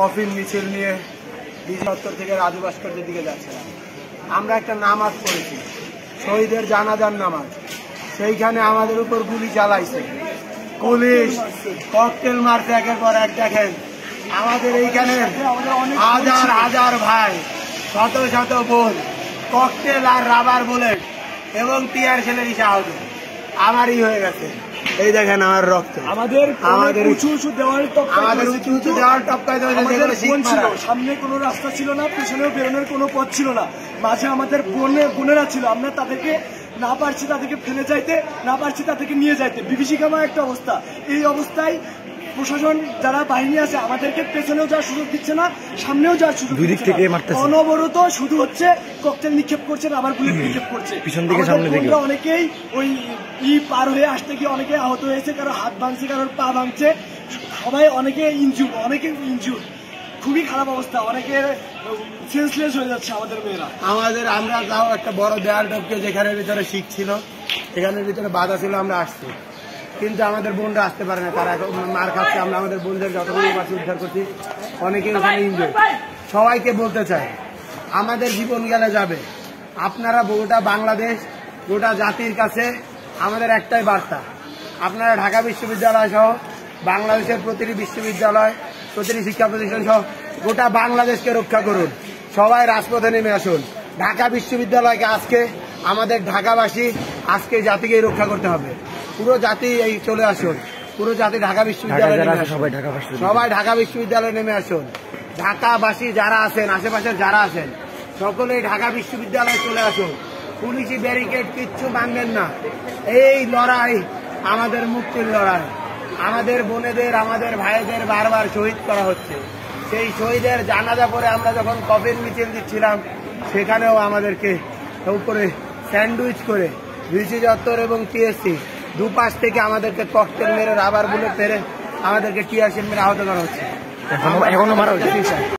Coffin মিছিল নিয়ে DG দপ্তর থেকে রাজু ভাস্কর্যের দিকে যাচ্ছিলাম। আমরা একটা নামাজ পড়েছি, শহীদের জানাজার নামাজ। সেইখানে আমাদের উপর গুলি চালাইছে পুলিশ, ককটেল মারছে একের পর এক। দেখেন আমাদের এইখানে হাজার হাজার ভাই, শত শত বোন, ককটেল আর রাবার বুলেট এবং টিয়ার ছেলেরই আহত। আমারই হয়ে গেছে। এই দেখেন আমার রক্ত। আমাদের উঁচু উঁচু দেওয়াল টপকায় সামনে কোনো রাস্তা ছিল না, পিছনেও বেরোনোর কোনো পথ ছিল না। মাঝে আমাদের বোনেরা ছিল, আমরা তাদেরকে না পারছি তাদেরকে ফেলে যাইতে, না পারছি তাদেরকে নিয়ে যাইতে। বিভীষিকামা একটা অবস্থা। এই অবস্থায় প্রশাসন যারা বাহিনী আছে আমাদেরকে পেছনেও যাওয়ার সুযোগ দিচ্ছে না, সামনেও যাওয়ার সুযোগ দিচ্ছে না। অনবরত শুধু হচ্ছে ককটেল নিক্ষেপ করছে, রাবার বুলেট নিক্ষেপ করছে। অনেকেই ওই পার হয়ে আসতে গিয়ে অনেকে আহত হয়েছে, কারো হাত ভাঙছে, কারোর পা ভাঙছে, সবাই অনেকে ইনজুর। খুবই খারাপ অবস্থা, অনেকে সেন্সলেস হয়ে যাচ্ছে আমাদের মেয়েরা। আমরা যাও একটা বড় দেয়াল টপকে যেখানের ভিতরে শিখছিল, সেখানের ভিতরে বাধা ছিল, আমরা আসছি, কিন্তু আমাদের বোনরা আসতে পারে না, তারা মার খাচ্ছে। আমরা আমাদের বোনদের যতগুলো পাশে উদ্ধার করছি, অনেকে ওখানে ইনজয়। সবাইকে বলতে চাই, আমাদের জীবন গেলে যাবে। আপনারা গোটা বাংলাদেশ, গোটা জাতির কাছে আমাদের একটাই বার্তা, আপনারা ঢাকা বিশ্ববিদ্যালয় সহ বাংলাদেশের প্রতিটি বিশ্ববিদ্যালয়, প্রতিটি শিক্ষা প্রতিষ্ঠান সহ গোটা বাংলাদেশকে রক্ষা করুন। সবাই রাজপথে নেমে আসুন। ঢাকা বিশ্ববিদ্যালয়কে আজকে আমাদের ঢাকাবাসী, আজকে জাতিকে রক্ষা করতে হবে। পুরো জাতি এই চলে আসুন, পুরো জাতি ঢাকা বিশ্ববিদ্যালয়ে সবাই ঢাকা বিশ্ববিদ্যালয়ে নেমে আসুন। ঢাকাবাসী যারা আছেন, আশেপাশের যারা আছেন, সকলেই ঢাকা বিশ্ববিদ্যালয়ে চলে আসুন। পুলিশি ব্যারিকেড কিচ্ছু ভাঙবেন না। এই লড়াই আমাদের মুক্তির লড়াই। আমাদের বোনেদের, আমাদের ভাইদের বারবার শহীদ করা হচ্ছে। সেই শহীদের জানাজা পরে আমরা যখন কফিন মিছিল দিচ্ছিলাম, সেখানেও আমাদেরকে উপরে স্যান্ডউইচ করে ডিজি চত্বর এবং টিএসসি দুপাশ থেকে আমাদেরকে ককটেল মেরে, রাবার বুলেট মেরে, আমাদেরকে টিয়ার শেল মেরে আহত করা হচ্ছে। এখনো মারা হচ্ছে।